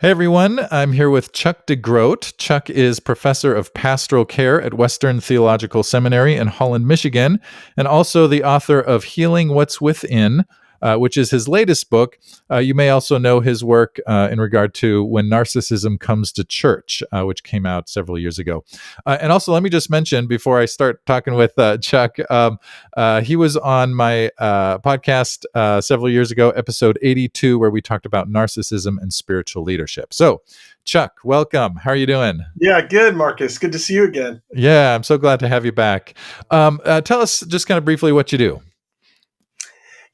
Hey everyone, I'm here with Chuck DeGroat. Chuck is professor of pastoral care at Western Theological Seminary in Holland, Michigan, and also the author of Healing What's Within, which is his latest book. You may also know his work in regard to When Narcissism Comes to Church, which came out several years ago. And also, let me just mention before I start talking with Chuck, he was on my podcast several years ago, episode 82, where we talked about narcissism and spiritual leadership. So, Chuck, welcome. How are you doing? Yeah, good, Marcus. Good to see you again. Yeah, I'm so glad to have you back. Tell us just kind of briefly what you do.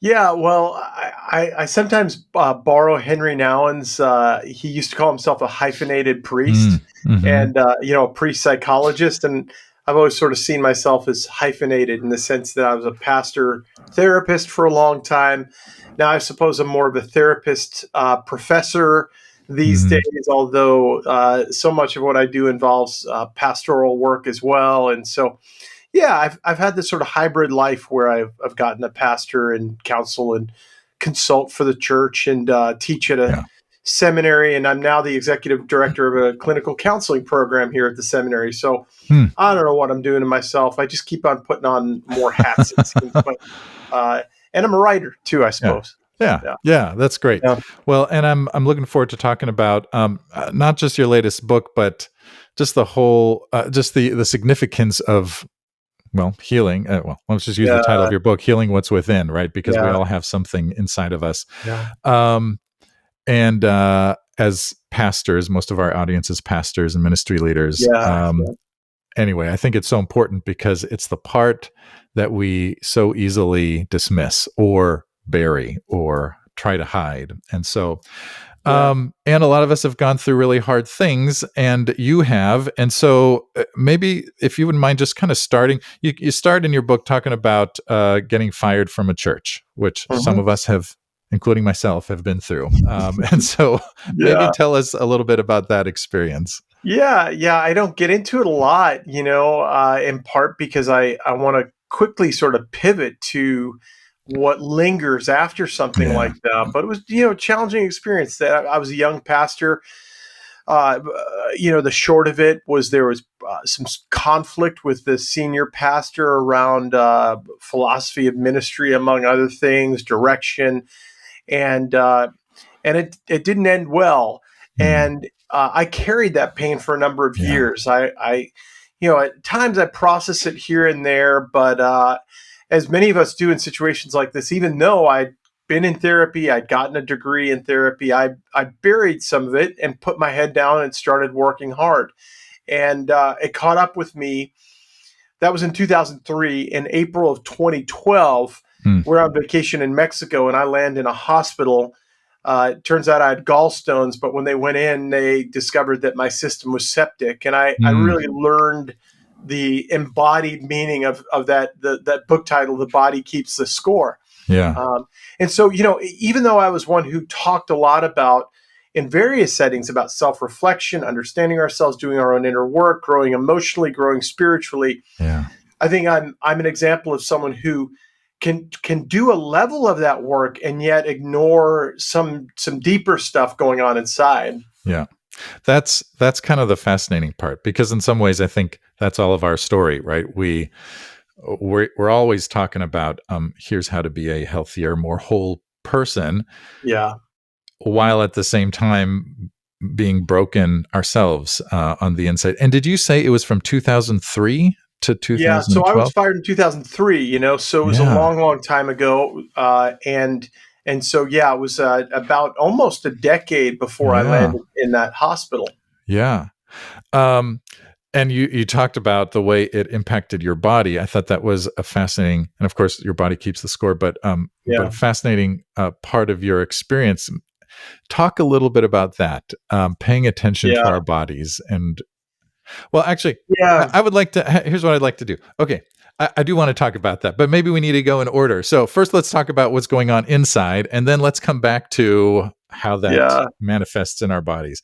Yeah, well, I sometimes borrow Henry Nouwen's. He used to call himself a hyphenated priest, and a priest psychologist. And I've always sort of seen myself as hyphenated in the sense that I was a pastor therapist for a long time. Now I suppose I'm more of a therapist professor these days, although so much of what I do involves pastoral work as well, and so. Yeah, I've had this sort of hybrid life where I've gotten a pastor and counsel and consult for the church and teach at a seminary, and I'm now the executive director of a clinical counseling program here at the seminary. So I don't know what I'm doing to myself. I just keep on putting on more hats, it seems. But, and I'm a writer too, I suppose. Yeah, that's great. Yeah. Well, and I'm looking forward to talking about not just your latest book, but just the whole, just the significance of healing. Let's just use the title of your book, Healing What's Within, right? Because we all have something inside of us. Yeah. And as pastors, most of our audience is pastors and ministry leaders. Anyway, I think it's so important because it's the part that we so easily dismiss or bury or try to hide. And so, and a lot of us have gone through really hard things, and you have. And so maybe if you wouldn't mind just kind of starting, you start in your book talking about getting fired from a church, which some of us have, including myself, have been through. And so maybe tell us a little bit about that experience. Yeah. I don't get into it a lot, in part because I want to quickly sort of pivot to what lingers after something like that. But it was, a challenging experience. That I was a young pastor. The short of it was there was some conflict with the senior pastor around philosophy of ministry, among other things, direction, and it didn't end well. And I carried that pain for a number of years. I at times I process it here and there, but as many of us do in situations like this, even though I'd been in therapy, I'd gotten a degree in therapy, I buried some of it and put my head down and started working hard. And it caught up with me. That was in 2003. In April of 2012, we're on vacation in Mexico, and I land in a hospital. It turns out I had gallstones, but when they went in, they discovered that my system was septic. And I really learned the embodied meaning of that book title, The Body Keeps the Score. And so, even though I was one who talked a lot about, in various settings, about self-reflection, understanding ourselves, doing our own inner work, growing emotionally, growing spiritually, I think I'm an example of someone who can do a level of that work and yet ignore some deeper stuff going on inside. Yeah. That's kind of the fascinating part, because in some ways I think that's all of our story, right? We're always talking about here's how to be a healthier, more whole person, while at the same time being broken ourselves on the inside. And did you say it was from 2003 to 2012? Yeah, so I was fired in 2003. So it was a long time ago, and so, it was about almost a decade before I landed in that hospital. Yeah. And you talked about the way it impacted your body. I thought that was a fascinating, and of course your body keeps the score, but a fascinating part of your experience. Talk a little bit about that, paying attention to our bodies. And actually, I would like to, here's what I'd like to do. Okay. I do want to talk about that, but maybe we need to go in order. So first, let's talk about what's going on inside, and then let's come back to how that manifests in our bodies.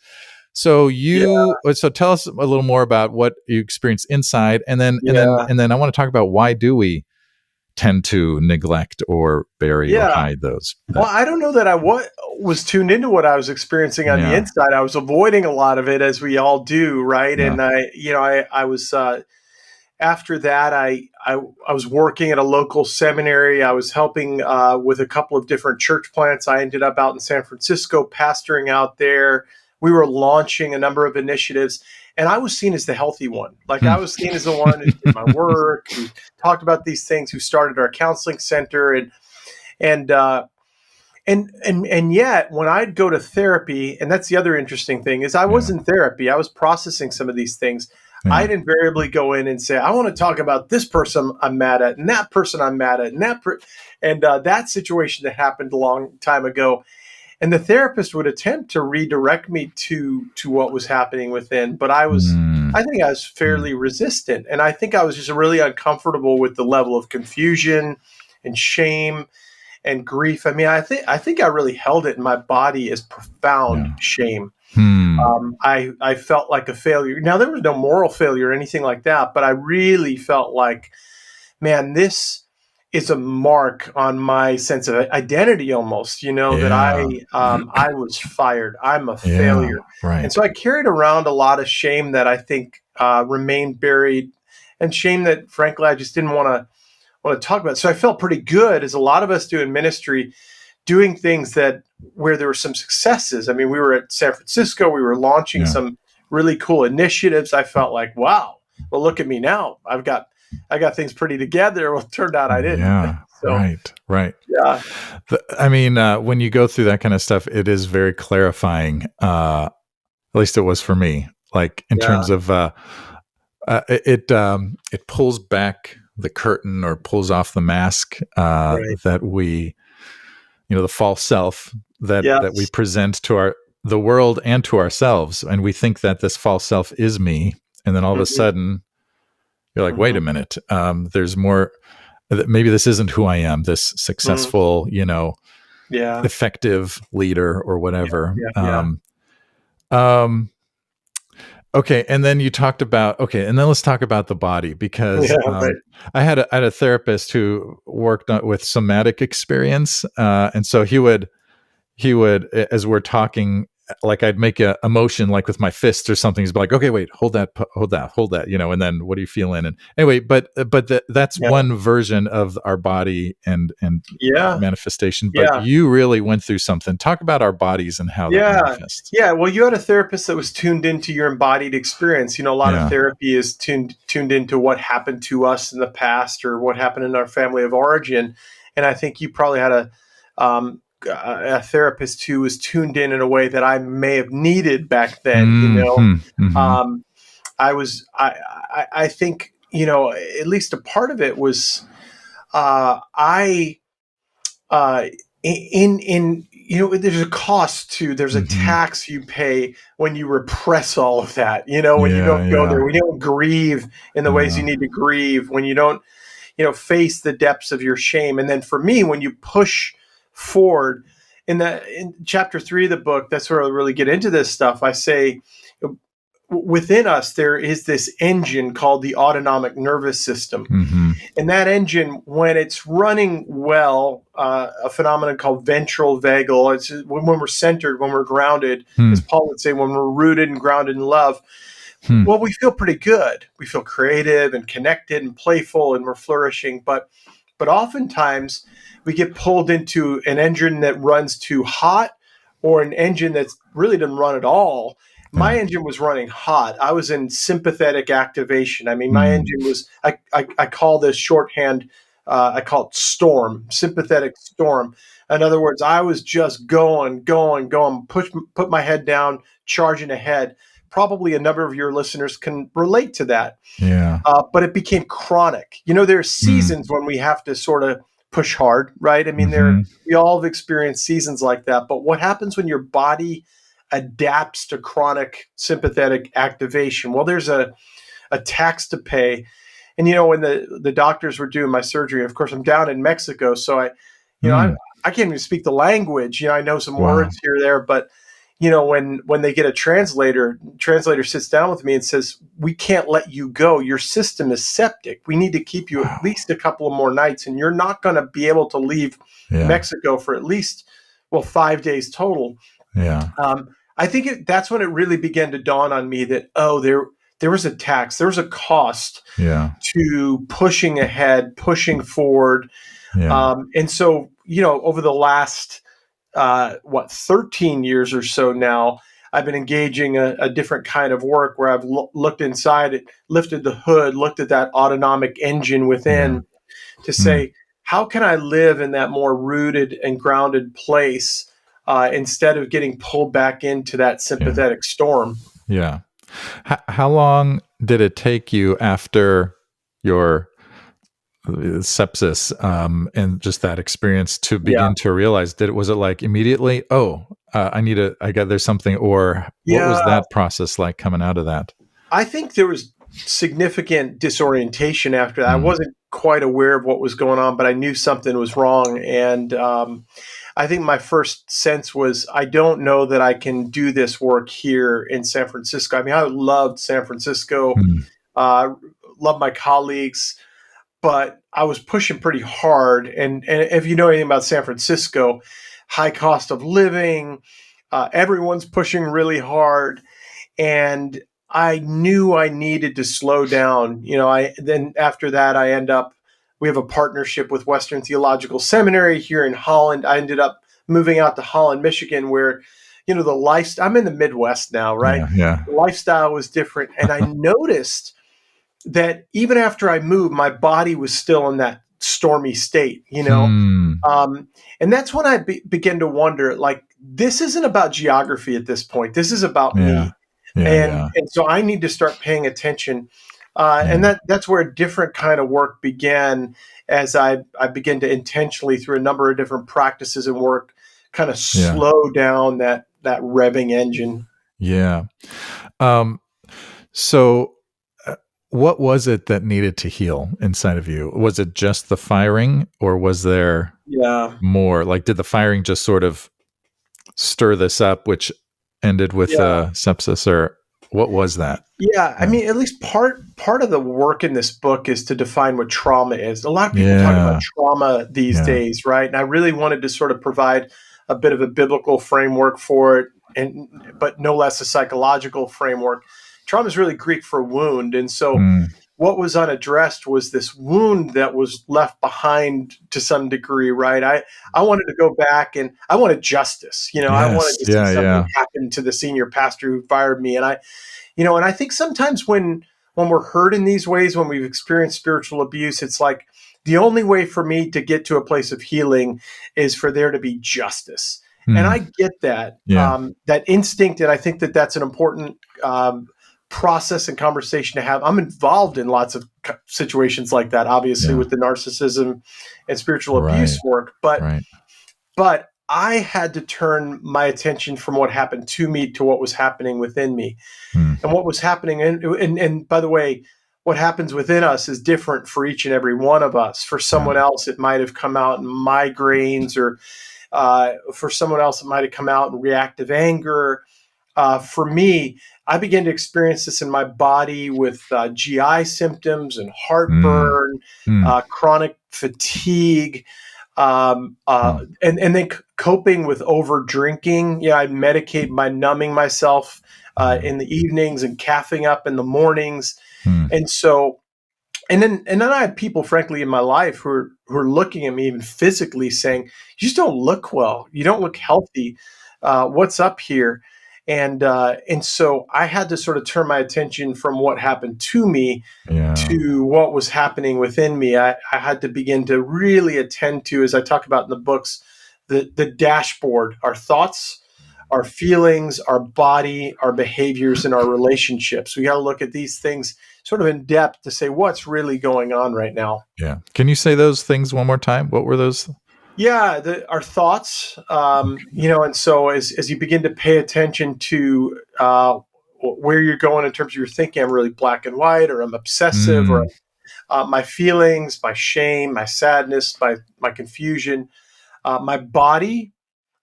So so tell us a little more about what you experienced inside, and then I want to talk about why do we tend to neglect or bury or hide those. Well, I don't know that I was tuned into what I was experiencing on the inside. I was avoiding a lot of it, as we all do, right? Yeah. And I was after that, I was working at a local seminary. I was helping with a couple of different church plants. I ended up out in San Francisco, pastoring out there. We were launching a number of initiatives, and I was seen as the healthy one. Like I was seen as the one who did my work, who talked about these things, who started our counseling center, and yet when I'd go to therapy, and that's the other interesting thing, is I was in therapy. I was processing some of these things. Yeah. I'd invariably go in and say, I want to talk about this person I'm mad at, and that person I'm mad at, and that situation that happened a long time ago. And the therapist would attempt to redirect me to what was happening within. But I think I was fairly resistant. And I think I was just really uncomfortable with the level of confusion and shame and grief. I mean, I think I really held it in my body as profound shame. I felt like a failure. Now, there was no moral failure or anything like that, but I really felt like, man, this is a mark on my sense of identity almost, that I was fired. I'm a failure. Right. And so I carried around a lot of shame that I think remained buried, and shame that, frankly, I just didn't want to talk about. So I felt pretty good, as a lot of us do in ministry, doing things where there were some successes. I mean, we were at San Francisco. We were launching some really cool initiatives. I felt like, wow, well, look at me now. I got things pretty together. Well, it turned out I didn't. Yeah. So, right. Yeah. When you go through that kind of stuff, it is very clarifying. At least it was for me. Like in terms of it pulls back the curtain or pulls off the mask that we, the false self that we present to the world and to ourselves, and we think that this false self is me, and then all of a sudden you're like, wait a minute, there's more. Maybe this isn't who I am. This successful, effective leader or whatever. Okay, and then you talked about and then let's talk about the body, because I had a therapist who worked with somatic experience, and so he would, as we're talking, like I'd make a motion like with my fist or something. He's like, okay, wait, hold that, and then what are you feeling? And anyway, but that's one version of our body and manifestation. But you really went through something. Talk about our bodies and how that manifests. Yeah, well, you had a therapist that was tuned into your embodied experience. A lot of therapy is tuned into what happened to us in the past or what happened in our family of origin. And I think you probably had a therapist who was tuned in a way that I may have needed back then. I think, at least a part of it was, there's a cost there's a tax you pay when you repress all of that, when you don't go there, when you don't grieve in the ways you need to grieve, when you don't, face the depths of your shame. And then for me, when you push forward in chapter 3 of the book, that's where I really get into this stuff. I say, within us, there is this engine called the autonomic nervous system. And that engine, when it's running well, a phenomenon called ventral vagal, it's when we're centered, when we're grounded, as Paul would say, when we're rooted and grounded in love, well, we feel pretty good. We feel creative and connected and playful, and we're flourishing. But oftentimes we get pulled into an engine that runs too hot, or an engine that really doesn't run at all. My engine was running hot. I was in sympathetic activation. I mean, my engine was, I call this shorthand, I call it storm, sympathetic storm. In other words, I was just going, put my head down, charging ahead. Probably a number of your listeners can relate to that. Yeah. But it became chronic. There's seasons when we have to sort of push hard, right? I mean, we all have experienced seasons like that. But what happens when your body adapts to chronic sympathetic activation? Well, there's a tax to pay. And, when the doctors were doing my surgery, of course, I'm down in Mexico. So I can't even speak the language. I know some words here or there, but, when they get a translator sits down with me and says, we can't let you go. Your system is septic. We need to keep you at least a couple of more nights, and you're not going to be able to leave Mexico for at least, 5 days total. Yeah. I think that's when it really began to dawn on me that, there was a tax, there was a cost to pushing ahead, pushing forward. And so, over the last, 13 years or so now, I've been engaging a different kind of work where I've looked inside it, lifted the hood, looked at that autonomic engine within to say, how can I live in that more rooted and grounded place instead of getting pulled back into that sympathetic storm? Yeah. How long did it take you after your sepsis and just that experience to begin to realize was it like immediately, there's something, or what was that process like coming out of that? I think there was significant disorientation after that. I wasn't quite aware of what was going on, but I knew something was wrong. And I think my first sense was, I don't know that I can do this work here in San Francisco. I mean, I loved San Francisco, loved my colleagues, but I was pushing pretty hard. And if you know anything about San Francisco, high cost of living, everyone's pushing really hard. And I knew I needed to slow down. Then after that, we have a partnership with Western Theological Seminary here in Holland. I ended up moving out to Holland, Michigan, where, the lifestyle, I'm in the Midwest now, right? Yeah. The lifestyle was different. And I noticed that even after I moved, my body was still in that stormy state, and that's when I began to wonder, like, this isn't about geography at this point. This is about me. And so I need to start paying attention. And that's where a different kind of work began, as I began to intentionally, through a number of different practices and work, kind of slow down that revving engine. Yeah. So what was it that needed to heal inside of you? Was it just the firing, or was there more? Like, did the firing just sort of stir this up, which ended with sepsis, or what was that? Yeah, I mean, at least part of the work in this book is to define what trauma is. A lot of people talk about trauma these days, right? And I really wanted to sort of provide a bit of a biblical framework for it, but no less a psychological framework. Trauma is really Greek for wound. And so what was unaddressed was this wound that was left behind to some degree, right? I wanted to go back, and I wanted justice. I wanted to see something happen to the senior pastor who fired me. And I think sometimes when we're hurt in these ways, when we've experienced spiritual abuse, it's like the only way for me to get to a place of healing is for there to be justice. And I get that, that instinct. And I think that that's an important process and conversation to have. I'm involved in lots of situations like that, obviously, with the narcissism and spiritual abuse work. But I had to turn my attention from what happened to me to what was happening within me. And what was happening, and by the way, what happens within us is different for each and every one of us. For someone else, it might have come out in migraines, or for someone else, it might have come out in reactive anger. For me, I began to experience this in my body with GI symptoms and heartburn, chronic fatigue, and then coping with over drinking. I'd medicate by numbing myself in the evenings and caffeine up in the mornings. And so, and then I had people, frankly, in my life who are looking at me even physically saying, you just don't look well. You don't look healthy. What's up here? And so I had to sort of turn my attention from what happened to me to what was happening within me. I had to begin to really attend to, as I talk about in the books, the dashboard, our thoughts, our feelings, our body, our behaviors, and our relationships. We got to look at these things sort of in depth to say what's really going on right now. Yeah. Can you say those things one more time? What were those? Yeah, our thoughts, and so as you begin to pay attention to where you're going in terms of your thinking, I'm really black and white, or I'm obsessive, or my feelings, my shame, my sadness, my confusion, my body,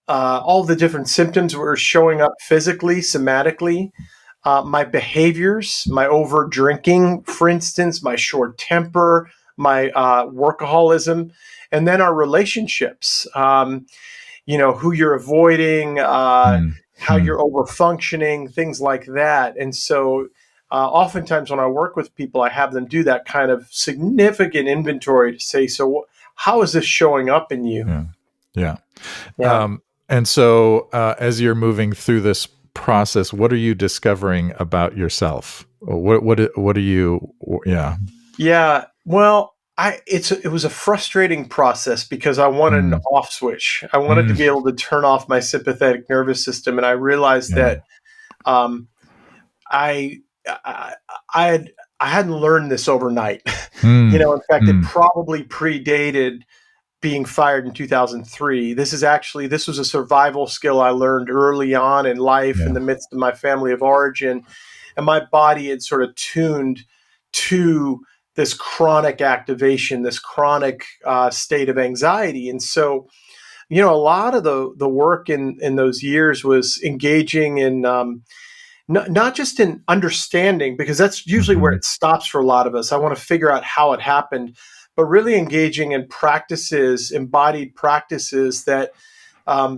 all the different symptoms were showing up physically, somatically. My behaviors, my over drinking, for instance, my short temper, my workaholism, and then our relationships. Who you're avoiding, how you're over functioning, things like that. And so, oftentimes when I work with people, I have them do that kind of significant inventory to say, so how is this showing up in you? Yeah. And so, as you're moving through this process, what are you discovering about yourself? What are you? Yeah. Yeah. Well, it was a frustrating process because I wanted an off switch. I wanted to be able to turn off my sympathetic nervous system, and I realized that I hadn't learned this overnight. In fact, it probably predated being fired in 2003. This was a survival skill I learned early on in life in the midst of my family of origin, and my body had sort of tuned to this chronic activation, this chronic state of anxiety. And so, a lot of the work in those years was engaging in not just in understanding, because that's usually where it stops for a lot of us. I want to figure out how it happened, but really engaging in practices, embodied practices that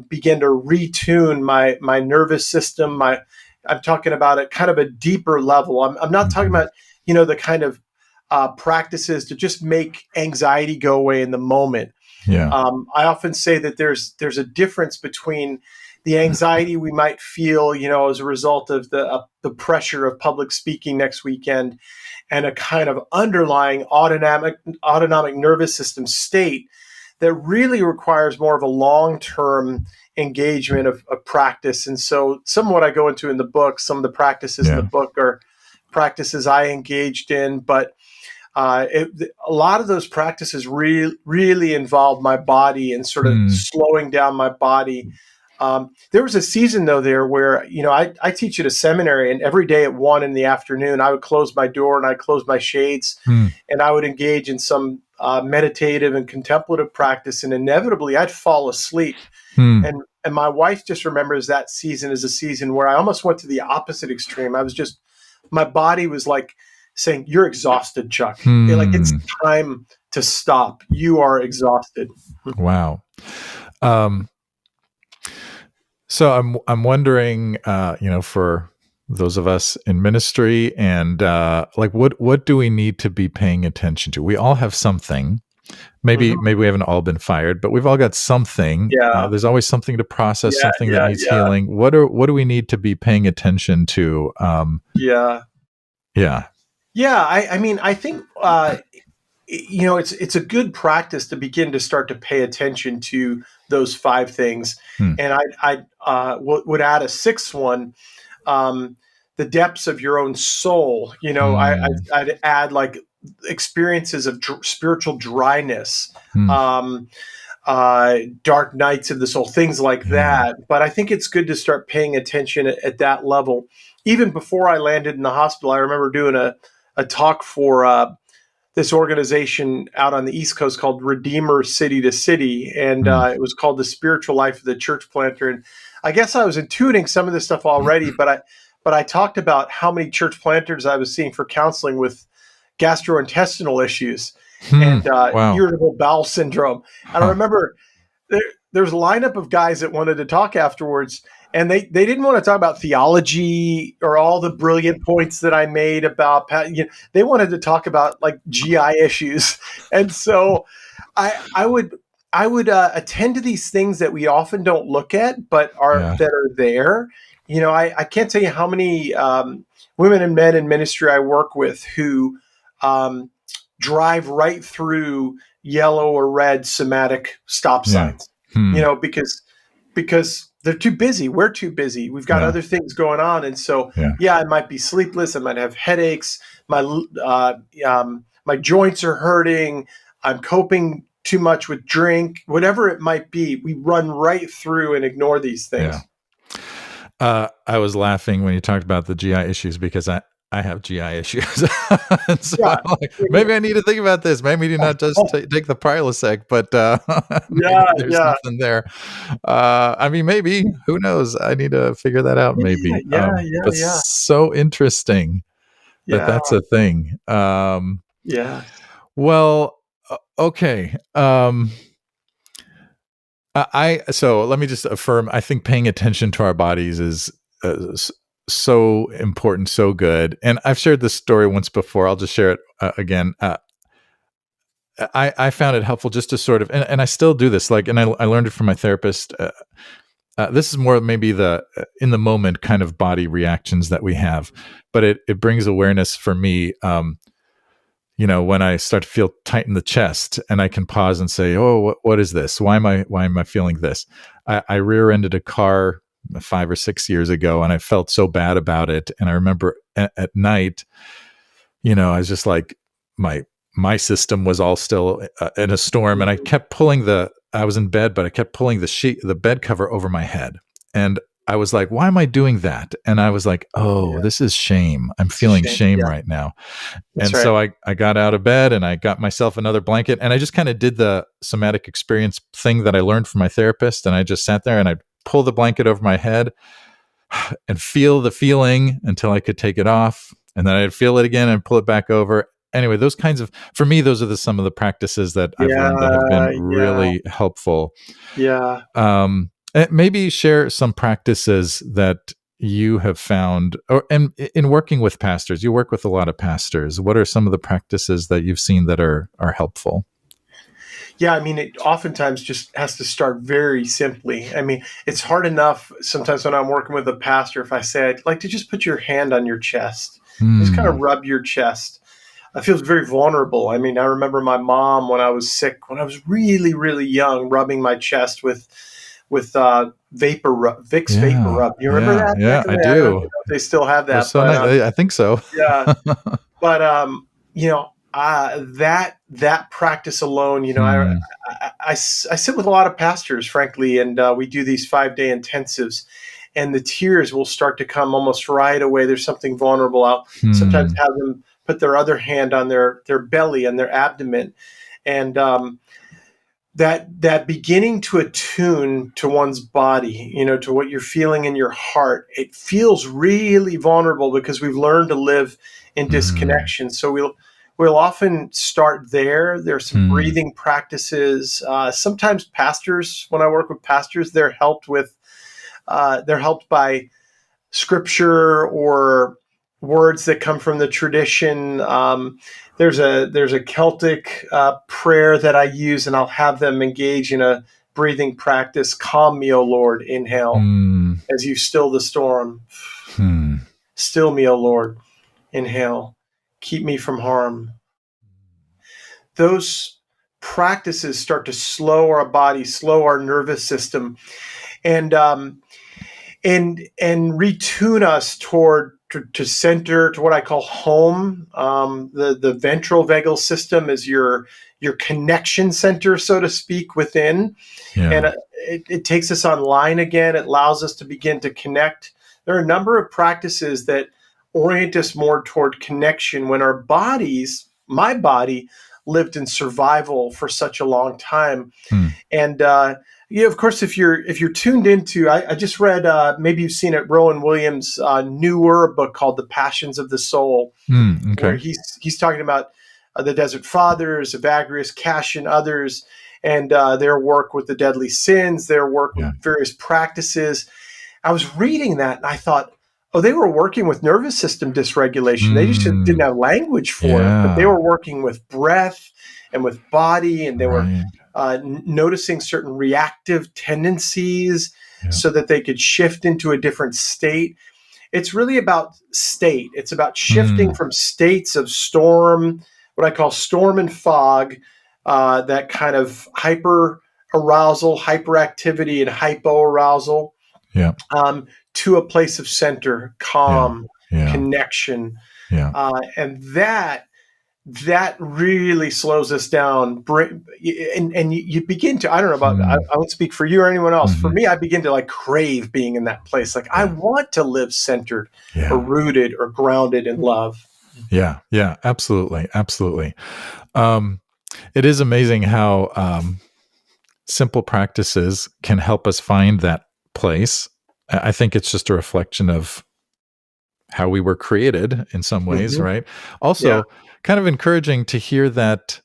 begin to retune my nervous system. I'm talking about at kind of a deeper level. I'm not talking about the kind of practices to just make anxiety go away in the moment. I often say that there's a difference between the anxiety we might feel, as a result of the pressure of public speaking next weekend, and a kind of underlying autonomic nervous system state that really requires more of a long-term engagement of practice. And so some of what I go into in the book, some of the practices in the book are practices I engaged in, but a lot of those practices really involve my body and sort of slowing down my body. There was a season, though, there where, I teach at a seminary, and every day at 1 in the afternoon, I would close my door and I'd close my shades and I would engage in some meditative and contemplative practice. And inevitably I'd fall asleep. And my wife just remembers that season as a season where I almost went to the opposite extreme. My body was like saying, "You're exhausted, Chuck. Like, it's time to stop. You are exhausted." Wow. So I'm wondering, for those of us in ministry, and what do we need to be paying attention to? We all have something. Maybe we haven't all been fired, but we've all got something. There's always something to process, something that needs healing. What do we need to be paying attention to? Yeah. I mean, I think it's a good practice to begin to start to pay attention to those 5 things. And I would add a 6th one, the depths of your own soul. I'd add like experiences of spiritual dryness, dark nights of the soul, things like that. But I think it's good to start paying attention at that level. Even before I landed in the hospital, I remember doing a talk for this organization out on the East Coast called Redeemer City to City. And it was called The Spiritual Life of the Church Planter. And I guess I was intuiting some of this stuff already, but I talked about how many church planters I was seeing for counseling with gastrointestinal issues and irritable bowel syndrome. And I remember there was a lineup of guys that wanted to talk afterwards, and they didn't want to talk about theology or all the brilliant points that I made about, they wanted to talk about like GI issues. And so I would attend to these things that we often don't look at, but that are there. I can't tell you how many women and men in ministry I work with who drive right through yellow or red somatic stop signs, because they're too busy. We're too busy. We've got other things going on. And so, I might be sleepless. I might have headaches. My joints are hurting. I'm coping too much with drink, whatever it might be. We run right through and ignore these things. I was laughing when you talked about the GI issues because I have GI issues. So Yeah. like, maybe I need to think about this. Maybe do not just take the Prilosec, but maybe Yeah, there's yeah, something there. I mean, maybe, who knows? I need to figure that out yeah, maybe. yeah, yeah, But yeah, so interesting that yeah, that's a thing. yes, Well, okay. So let me just affirm. I think paying attention to our bodies is so important, so good. And I've shared this story once before. I'll just share it again. I found it helpful just to sort of, and I still do this. Like, and I learned it from my therapist. This is more maybe the in the moment kind of body reactions that we have, but it brings awareness for me. When I start to feel tight in the chest, and I can pause and say, "Oh, what is this? Why am I feeling this?" I rear-ended a car 5 or 6 years ago, and I felt so bad about it. And I remember at night, I was just like, my system was all still in a storm, and I kept pulling I was in bed, but I kept pulling the bed cover over my head, and I was like, "Why am I doing that?" And I was like, "Oh, yeah. this is shame. I'm It's a feeling shame. shame Yeah, right now." that's And right. so I got out of bed and I got myself another blanket, and I just kind of did the somatic experience thing that I learned from my therapist. And I just sat there and I pull the blanket over my head and feel the feeling until I could take it off. And then I'd feel it again and pull it back over. Anyway, those kinds of, for me, those are some of the practices that I've learned that have been Yeah, yeah, really helpful. yeah. Maybe share some practices that you have found, and in working with pastors. You work with a lot of pastors. What are some of the practices that you've seen that are helpful? Yeah, I mean, it oftentimes just has to start very simply. I mean, it's hard enough sometimes when I'm working with a pastor, if I say, I'd like to just put your hand on your chest, just kind of Hmm. rub your chest. I feel very vulnerable. I mean, I remember my mom when I was sick, when I was really, really young, rubbing my chest with Vicks Vapor Yeah, Rub. You remember yeah, that back yeah. in I the day? I don't know do. if they still have It was that, so but nice. I think so. yeah, but that practice alone, Hmm. I sit with a lot of pastors, frankly, and we do these 5-day intensives, and the tears will start to come almost right away. There's something vulnerable. I'll sometimes Hmm. have them put their other hand on their belly and their abdomen, and that beginning to attune to one's body, to what you're feeling in your heart. It feels really vulnerable because we've learned to live in Hmm. disconnection. So we'll often start there. There's some Hmm. breathing practices. Sometimes pastors, when I work with pastors, they're helped by scripture or words that come from the tradition. There's a Celtic prayer that I use, and I'll have them engage in a breathing practice. Calm me, O Lord. Inhale Hmm. as you still the storm. Hmm. Still me, O Lord. Inhale. Keep me from harm. Those practices start to slow our body, slow our nervous system, and retune us toward to center, to what I call home. The ventral vagal system is your connection center, so to speak, within, and Yeah. it takes us online again. It allows us to begin to connect. There are a number of practices that orient us more toward connection when our bodies, my body, lived in survival for such a long time. Hmm. And of course, if you're tuned into, I just read, maybe you've seen it, Rowan Williams' newer book called "The Passions of the Soul," Hmm. where Okay. he's talking about the Desert Fathers, Evagrius, Cash, and others, and their work with the deadly sins, their work with Yeah. various practices. I was reading that and I thought, oh, they were working with nervous system dysregulation. They just didn't Hmm. have language for it, but they Yeah. were working with breath and with body, and they were Right. noticing certain reactive tendencies Yeah. so that they could shift into a different state. It's really about state. It's about shifting Hmm. from states of storm, what I call storm and fog, that kind of hyper arousal, hyperactivity, and hypo arousal, Yeah. to a place of center, Yeah. calm, Yeah. connection, Yeah. and that really slows us down. And you begin to, I don't know about, I won't speak for you or anyone else. For me, I begin to like crave being in that place. Like I want to live centered or rooted or grounded in love. Yeah. Yeah. Absolutely. Absolutely. It is amazing how simple practices can help us find that place. I think it's just a reflection of how we were created in some ways, right? Also, kind of encouraging to hear that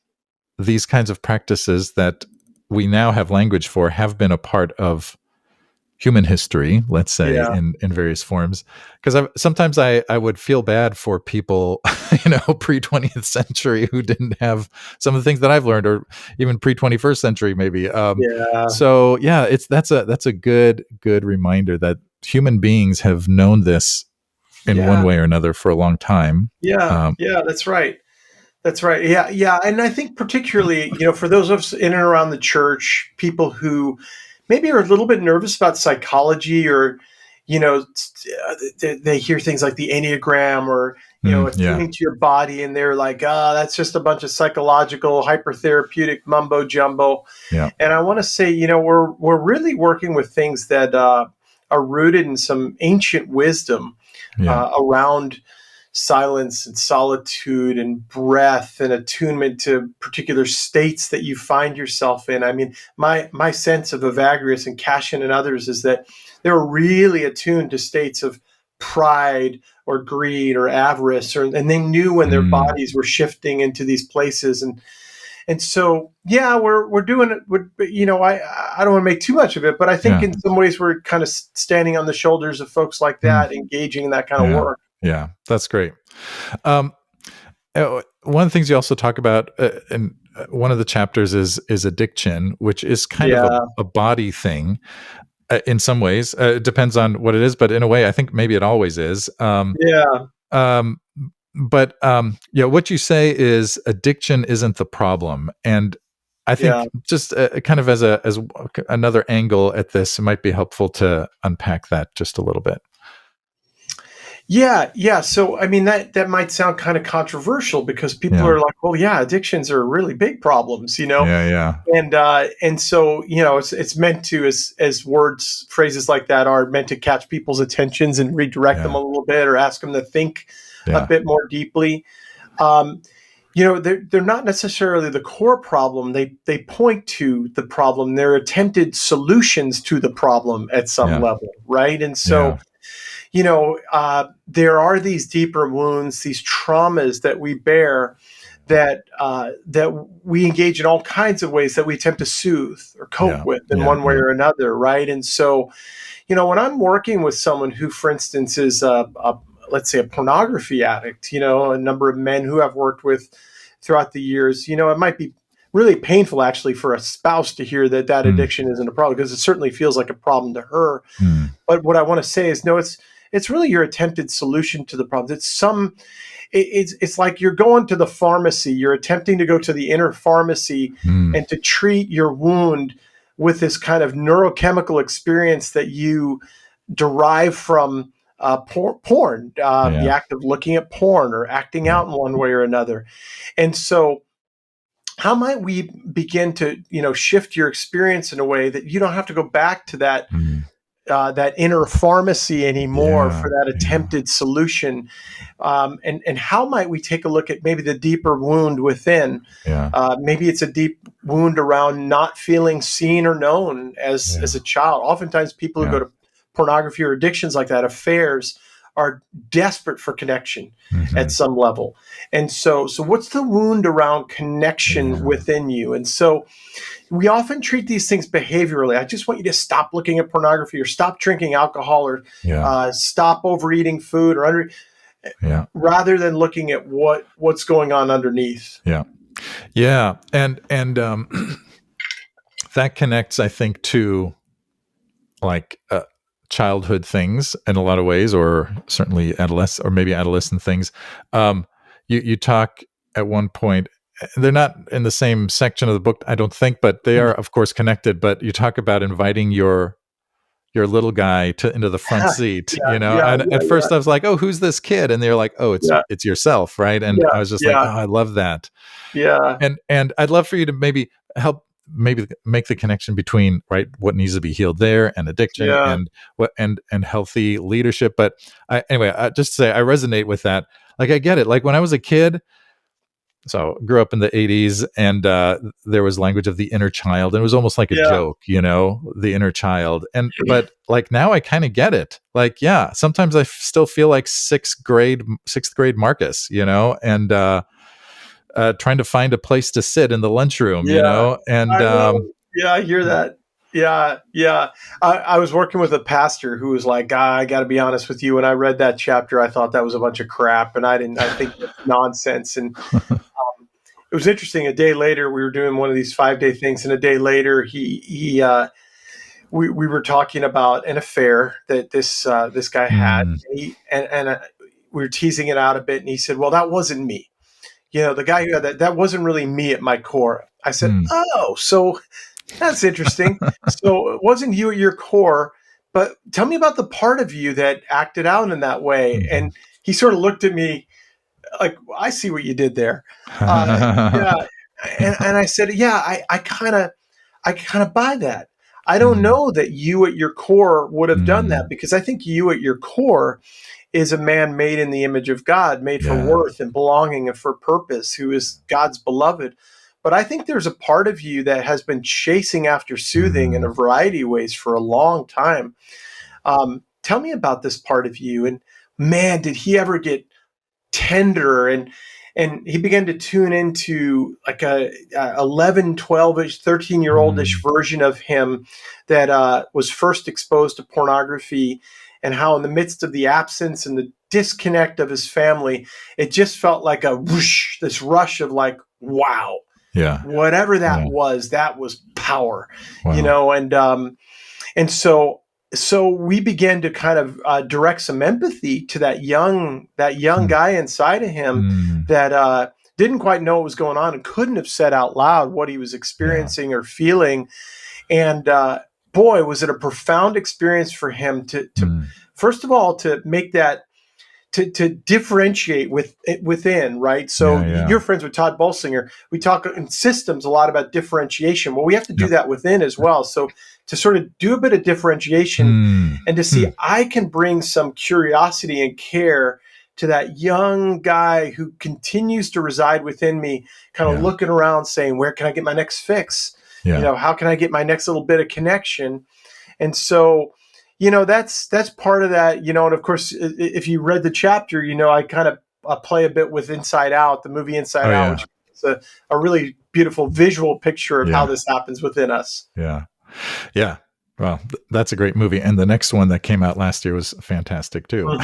these kinds of practices that we now have language for have been a part of human history, let's say, in various forms. Because sometimes I would feel bad for people, pre-20th century who didn't have some of the things that I've learned, or even pre-21st century, maybe. So yeah, that's a good reminder that human beings have known this in one way or another for a long time. That's right. That's right. Yeah. And I think particularly, for those of us in and around the church, people who maybe are a little bit nervous about psychology, or, they hear things like the Enneagram, or, attuning to your body, and they're like, that's just a bunch of psychological, hypertherapeutic mumbo jumbo. Yeah. And I want to say, we're really working with things that are rooted in some ancient wisdom around silence and solitude and breath and attunement to particular states that you find yourself in. I mean, my sense of Evagrius and Cashin and others is that they're really attuned to states of pride or greed or avarice, and they knew when their bodies were shifting into these places. And so, we're doing it. I don't want to make too much of it, but I think in some ways we're kind of standing on the shoulders of folks like that, engaging in that kind of work. Yeah, that's great. One of the things you also talk about in one of the chapters is addiction, which is kind of a body thing in some ways. It depends on what it is, but in a way, I think maybe it always is. But what you say is addiction isn't the problem, and I think just kind of as another angle at this, it might be helpful to unpack that just a little bit. Yeah. So, I mean, that might sound kind of controversial, because people are like, well, addictions are really big problems, Yeah. And so, it's meant to, as phrases like that are meant to catch people's attentions and redirect them a little bit, or ask them to think a bit more deeply. They're not necessarily the core problem. They point to the problem. They're attempted solutions to the problem at some level, right? And so, there are these deeper wounds, these traumas that we bear, that we engage in all kinds of ways that we attempt to soothe or cope with in one way or another, right? And so, when I'm working with someone who, for instance, is let's say a pornography addict, a number of men who I've worked with throughout the years, it might be really painful actually for a spouse to hear that addiction isn't a problem, because it certainly feels like a problem to her. But what I want to say is, no, it's really your attempted solution to the problem. It's like you're going to the pharmacy. You're attempting to go to the inner pharmacy and to treat your wound with this kind of neurochemical experience that you derive from porn, the act of looking at porn or acting out in one way or another. And so, how might we begin to, shift your experience in a way that you don't have to go back to that that inner pharmacy anymore for that attempted solution? And how might we take a look at maybe the deeper wound within? Maybe it's a deep wound around not feeling seen or known as a child. Oftentimes people who go to pornography or addictions like that, affairs, are desperate for connection at some level. And so what's the wound around connection within you? And so we often treat these things behaviorally. I just want you to stop looking at pornography, or stop drinking alcohol, or stop overeating food, or rather than looking at what's going on underneath. And that connects, I think, to like childhood things in a lot of ways, or certainly adolescent things. You talk at one point, they're not in the same section of the book, I don't think, but they are of course connected. But you talk about inviting your your little guy into the front seat, yeah, and at first I was like, oh, who's this kid? And they're like, oh, it's yourself. Right. And I was just like, oh, I love that. Yeah. And I'd love for you to maybe help make the connection between what needs to be healed there, and addiction, and healthy leadership. But anyway, just to say, I resonate with that. Like, I get it. Like, when I was a kid, so grew up in the 80s, and there was language of the inner child, and it was almost like a joke, the inner child. But like, now I kind of get it. Like, yeah, sometimes I still feel like sixth grade Marcus, and trying to find a place to sit in the lunchroom, and I know. Yeah, I hear that. Yeah. I was working with a pastor who was like, I got to be honest with you. When I read that chapter, I thought that was a bunch of crap, and I think it's nonsense. And it was interesting. A day later, we were doing one of these 5-day things, and a day later, we were talking about an affair that this guy had, and we were teasing it out a bit, and he said, "Well, that wasn't me. The guy who had that wasn't really me at my core." I said, "Oh, so that's interesting. So it wasn't you at your core, but tell me about the part of you that acted out in that way." And he sort of looked at me like, I see what you did there. Yeah. And I said, yeah, I kind of buy that. I don't know that you at your core would have done that, because I think you at your core is a man made in the image of God, made for worth and belonging and for purpose, who is God's beloved. But I think there's a part of you that has been chasing after soothing in a variety of ways for a long time. Tell me about this part of you. And man, did he ever get tender, and he began to tune into like a 11, 12-ish, 13-year-old-ish version of him that was first exposed to pornography, and how in the midst of the absence and the disconnect of his family, it just felt like a whoosh, this rush of like, wow, whatever that was power, and so we began to kind of direct some empathy to that young guy inside of him that didn't quite know what was going on and couldn't have said out loud what he was experiencing or feeling. And boy, was it a profound experience for him to first of all, to make that, to differentiate within, right? So you're friends with Todd Bolsinger. We talk in systems a lot about differentiation. Well, we have to do that within as well. So to sort of do a bit of differentiation and to see I can bring some curiosity and care to that young guy who continues to reside within me, kind of looking around saying, where can I get my next fix? How can I get my next little bit of connection? And so, that's part of that, and of course, if you read the chapter, I kind of play a bit with Inside Out, the movie Inside Out, which is a really beautiful visual picture of how this happens within us. Yeah. Well, that's a great movie. And the next one that came out last year was fantastic too. And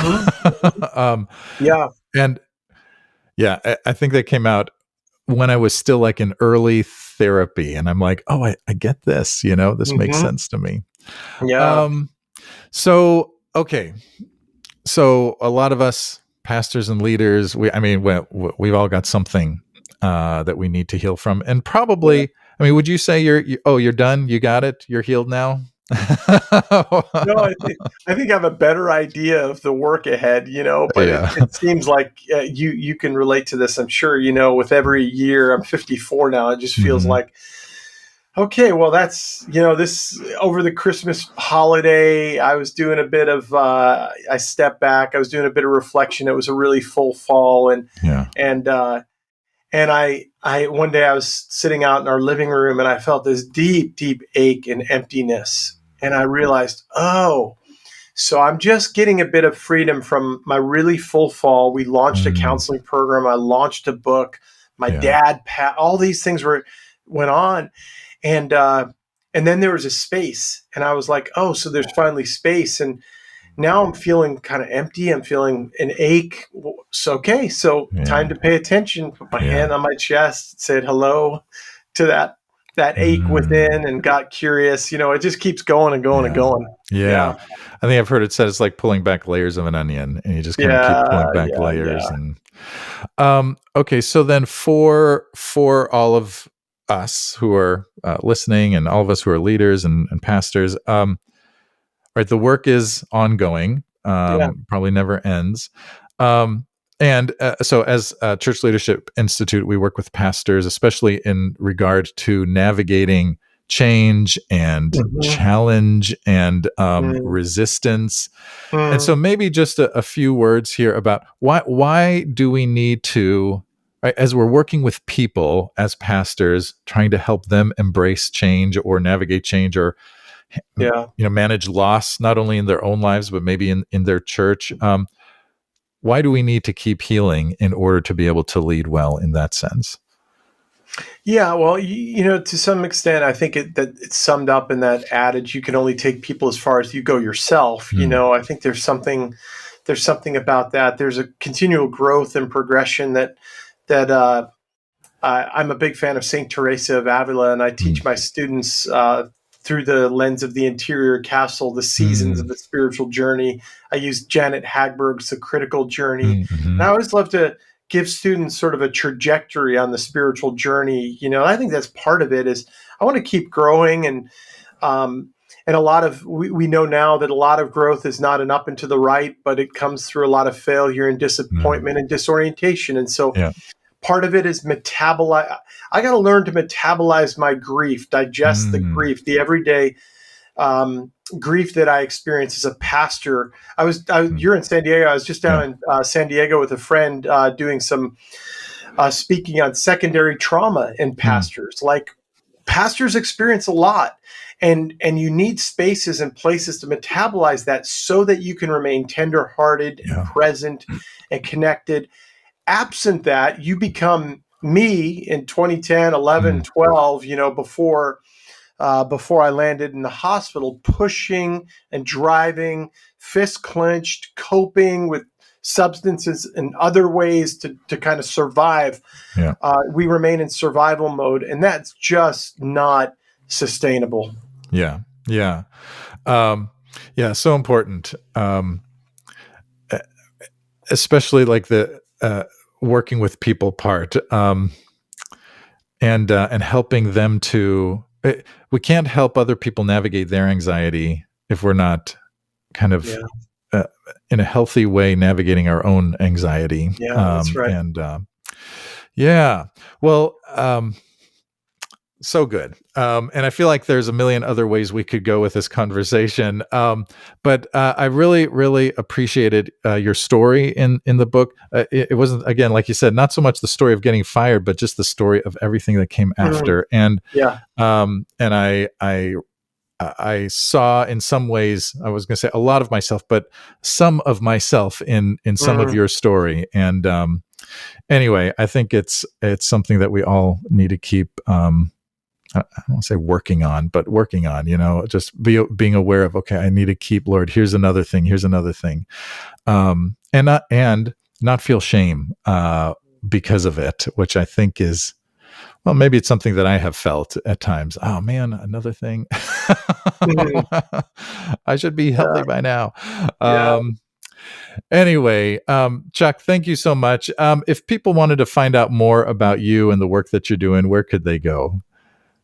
I think that came out when I was still like in early therapy, and I'm like, oh, I get this, this makes sense to me. So, okay. So a lot of us pastors and leaders, we've all got something that we need to heal from. And probably, would you say you're done? You got it? You're healed now? No, I think I have a better idea of the work ahead, but it seems like you can relate to this, I'm sure, with every year. I'm 54 now. It just feels like, okay, well, that's, this over the Christmas holiday, I was doing a bit of, I stepped back. I was doing a bit of reflection. It was a really full fall. And I one day I was sitting out in our living room, and I felt this deep, deep ache and emptiness. And I realized, so I'm just getting a bit of freedom from my really full fall. We launched a counseling program. I launched a book. My dad, all these things went on. And then there was a space, and I was like, oh, so there's finally space. And now I'm feeling kind of empty. I'm feeling an ache. So, okay. So time to pay attention. Put my hand on my chest, said hello to that ache within, and got curious. It just keeps going and going and going. I think I've heard it said it's like pulling back layers of an onion, and you just kind of keep pulling back layers. And okay, so then for all of us who are listening, and all of us who are leaders and pastors, right? The work is ongoing, probably never ends. And so as Church Leadership Institute, we work with pastors, especially in regard to navigating change and challenge and resistance. And so maybe just a few words here about why do we need to, right, as we're working with people as pastors, trying to help them embrace change or navigate change or manage loss, not only in their own lives, but maybe in their church. Why do we need to keep healing in order to be able to lead well in that sense? Yeah, well, to some extent, I think that it's summed up in that adage: you can only take people as far as you go yourself. I think there's something about that. There's a continual growth and progression that I'm a big fan of Saint Teresa of Avila, and I teach my students through the lens of the interior castle, the seasons of the spiritual journey. I use Janet Hagberg's The Critical Journey. And I always love to give students sort of a trajectory on the spiritual journey. I think that's part of it. Is I want to keep growing, and a lot of we know now that a lot of growth is not an up and to the right, but it comes through a lot of failure and disappointment and disorientation. And so part of it is metabolize. I got to learn to metabolize my grief, digest the grief, the everyday grief that I experience as a pastor. You're in San Diego. I was just down in San Diego with a friend doing some speaking on secondary trauma in pastors. Like, pastors experience a lot, and you need spaces and places to metabolize that so that you can remain tenderhearted and present and connected. Absent that, you become me in 2010, 11, 12, before I landed in the hospital, pushing and driving, fist clenched, coping with substances and other ways to kind of survive. We remain in survival mode, and that's just not sustainable. So important. Especially like the working with people part, and helping them to. We can't help other people navigate their anxiety if we're not kind of in a healthy way navigating our own anxiety. That's right. And so good. And I feel like there's a million other ways we could go with this conversation. But I really, really appreciated your story in the book. It wasn't, again, like you said, not so much the story of getting fired, but just the story of everything that came after. And I saw in some ways, I was going to say a lot of myself, but some of myself in some of your story. And anyway, I think it's something that we all need to keep. I don't want to say working on, but working on, just being aware of, okay, I need to keep, Lord, here's another thing. And not feel shame because of it, which I think is, well, maybe it's something that I have felt at times. Oh man, another thing. I should be healthy by now. Anyway, Chuck, thank you so much. If people wanted to find out more about you and the work that you're doing, where could they go?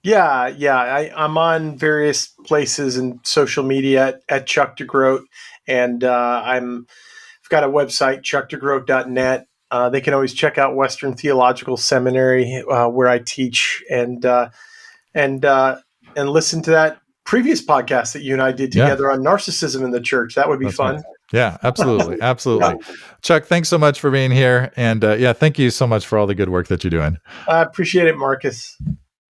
I'm on various places in social media at Chuck DeGroat, and I've got a website, chuckdegroat.net. They can always check out Western Theological Seminary, where I teach, and listen to that previous podcast that you and I did together on narcissism in the church. That would be fun. Right. Yeah, absolutely. Absolutely. Chuck, thanks so much for being here. And thank you so much for all the good work that you're doing. I appreciate it, Marcus.